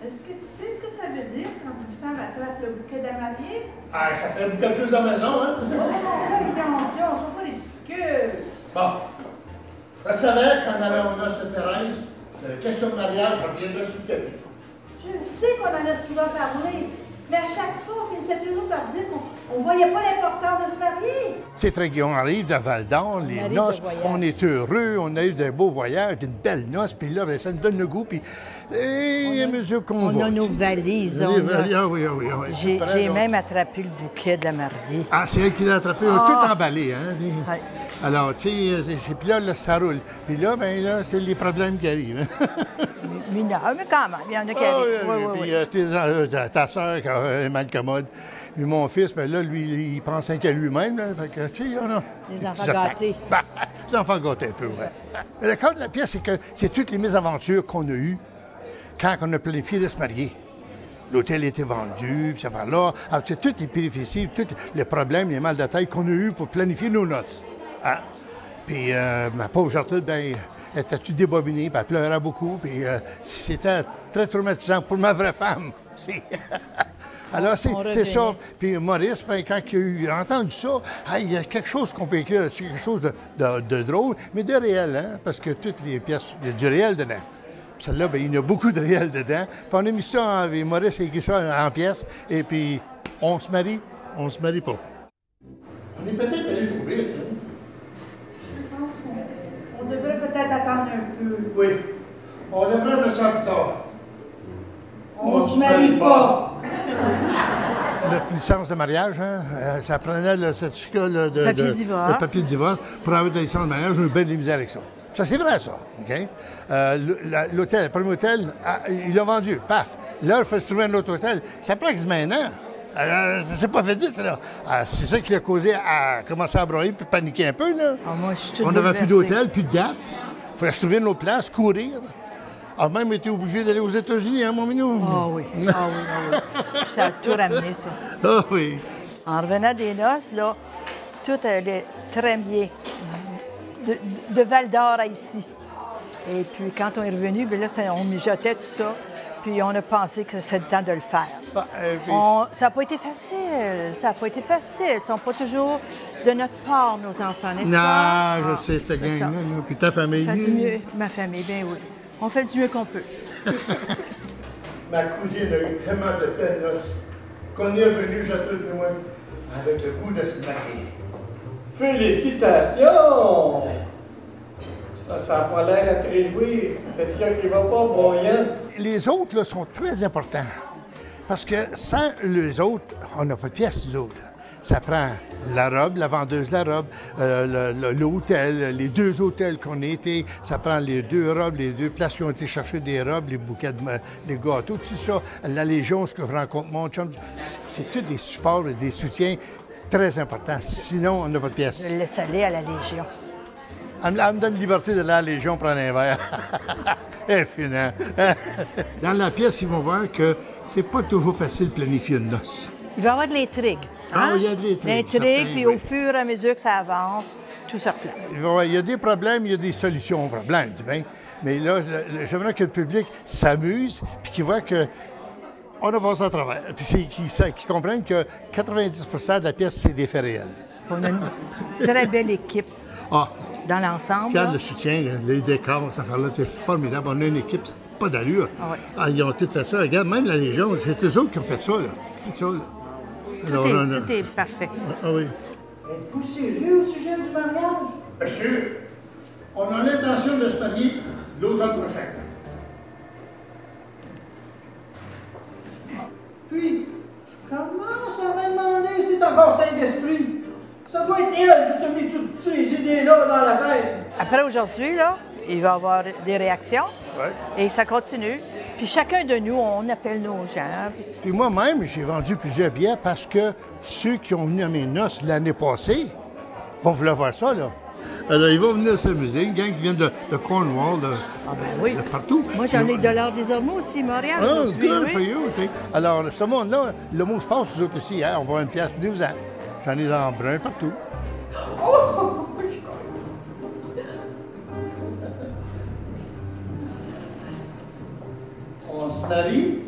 Est-ce que tu sais ce que ça veut dire quand une femme attrape le bouquet d'un marié? Ah, ça fait un bouquet plus à la maison, hein? On sont pas ridicules. Bon. Je savais qu'en allant au noces de Thérèse, la question de mariage reviendrait sur le tapis. Je sais qu'on en a souvent parlé, mais à chaque fois, on finissait toujours par dire qu'on ne voyait pas l'importance de se marier. C'est très gai. On arrive de Val-d'Or, les noces, on est heureux, on a eu de beaux voyages, une belle noce, puis là, ça nous donne le goût, puis à mesure qu'on va. On a nos valises. Ah oui. J'ai même attrapé le bouquet de la mariée. Ah, c'est elle qui l'a attrapé, tout emballé, hein? Oui. Alors, tu sais, puis là, ça roule. Puis là, ben là, c'est les problèmes qui arrivent. Mineurs, mais quand même, il y en a qui arrivent. Puis ta soeur qui est mal commode. Puis mon fils, ben là, lui, il pense qu'à lui-même. Là, fait que, tu sais, les enfants gâtés. Les enfants gâtés un peu, oui. Le cas de la pièce, c'est que c'est toutes les mésaventures qu'on a eues quand on a planifié de se marier. L'hôtel était vendu, puis ça va là. Alors, c'est toutes les péripéties, tous les problèmes, les mal de tête qu'on a eus pour planifier nos noces. Hein? Puis ma pauvre Gertrude, ben, elle était toute débobinée, puis elle pleurait beaucoup, puis c'était très traumatisant pour ma vraie femme aussi. Alors, c'est ça. Puis Maurice, ben, quand il a entendu ça, il y a quelque chose qu'on peut écrire là-dessus, quelque chose de drôle, mais de réel, hein? Parce que toutes les pièces, il y a du réel dedans. Puis celle-là, ben, il y a beaucoup de réel dedans. Puis on a mis ça, Maurice a écrit ça en pièces, et puis on se marie pas. On est peut-être allé trop vite, hein? On devrait peut-être attendre un peu. Oui. On devrait le faire plus tard. On se marie pas. Notre licence de mariage, hein, ça prenait le certificat de papier de divorce pour avoir la licence de mariage. On a eu bien de misère avec ça. Ça, c'est vrai, ça. OK? L'hôtel, le premier hôtel, il l'a vendu. Paf! Là, il faut se trouver un autre hôtel. Ça prend quasiment un an. Ça s'est pas fait vite, ça, là. C'est ça qui a causé à commencer à broyer puis paniquer un peu, là. Moi, je suis on n'avait plus d'hôtel, plus de date. Il fallait se trouver une autre place, courir. On a même été obligé d'aller aux États-Unis, hein, mon minou? Ah oui. Ça a tout ramené, ça. Ah oui. En revenant des noces, là, tout allait très bien. De Val-d'Or à ici. Et puis, quand on est revenu, bien là, on mijotait tout ça. Puis, on a pensé que c'était le temps de le faire. Ça n'a pas été facile. Ils ne sont pas toujours de notre part, nos enfants, n'est-ce pas? Non, je sais, c'était gang-là. Puis ta famille? On fait du mieux. Ma famille, bien oui. On fait du mieux qu'on peut. Ma cousine a eu tellement de peine, là, qu'on est revenu, Gertrude et moi, avec le goût de se marier. Félicitations! Ça n'a pas l'air à te réjouir. Est-ce qu'il ne va pas, Brian? Les autres, là, sont très importants. Parce que sans les autres, on n'a pas de pièces, nous autres. Ça prend la robe, la vendeuse de la robe, l'hôtel, les deux hôtels qu'on a été. Ça prend les deux robes, les deux places qui ont été chercher des robes, les bouquets, les gâteaux, tout ça. La Légion, ce que je rencontre mon chum, c'est tous des supports et des soutiens très importants. Sinon, on n'a pas de pièces. Je le laisse aller à la Légion. Elle me donne liberté de la Légion prendre un verre. C'est fini. Dans la pièce, ils vont voir que c'est pas toujours facile de planifier une noce. Il va y avoir de l'intrigue. Ah, il y a de l'intrigue. L'intrigue, puis au fur et à mesure que ça avance, tout se replace. Il y a des problèmes, il y a des solutions aux problèmes, tu bien. Mais là, j'aimerais que le public s'amuse, puis qu'il voit que on a passé à travers. Puis qu'ils comprennent que 90 de la pièce, c'est des faits réels. On a une très belle équipe. Dans l'ensemble. Regarde le soutien, les décors, cette affaire-là, c'est formidable. On a une équipe, pas d'allure. Ils ont tout fait ça. Regarde, même la Légion, c'est eux autres qui ont fait ça, là. C'est ça, là. Tout est parfait. Ah oui. Êtes-vous sérieux au sujet du mariage? Bien sûr. On a l'intention de se marier l'automne prochain. Puis, je commence à me demander si c'est encore sain d'esprit. Ça doit être elle qui t'a mis toutes ces idées-là dans la tête. Après aujourd'hui, là, il va y avoir des réactions. Ouais. Et ça continue. Puis chacun de nous, on appelle nos gens. Et moi-même, j'ai vendu plusieurs billets parce que ceux qui ont venu à mes noces l'année passée vont vouloir voir ça, là. Alors, ils vont venir s'amuser. Une gang qui vient de Cornwall, oui. de partout. Moi, j'en ai $ des Ormeaux aussi, Montréal. Good for you, tu sais. Alors, ce monde-là, le mot se passe aux autres aussi. Hein? On voit une pièce 2 ans. J'en ai dans brun partout. On se marie.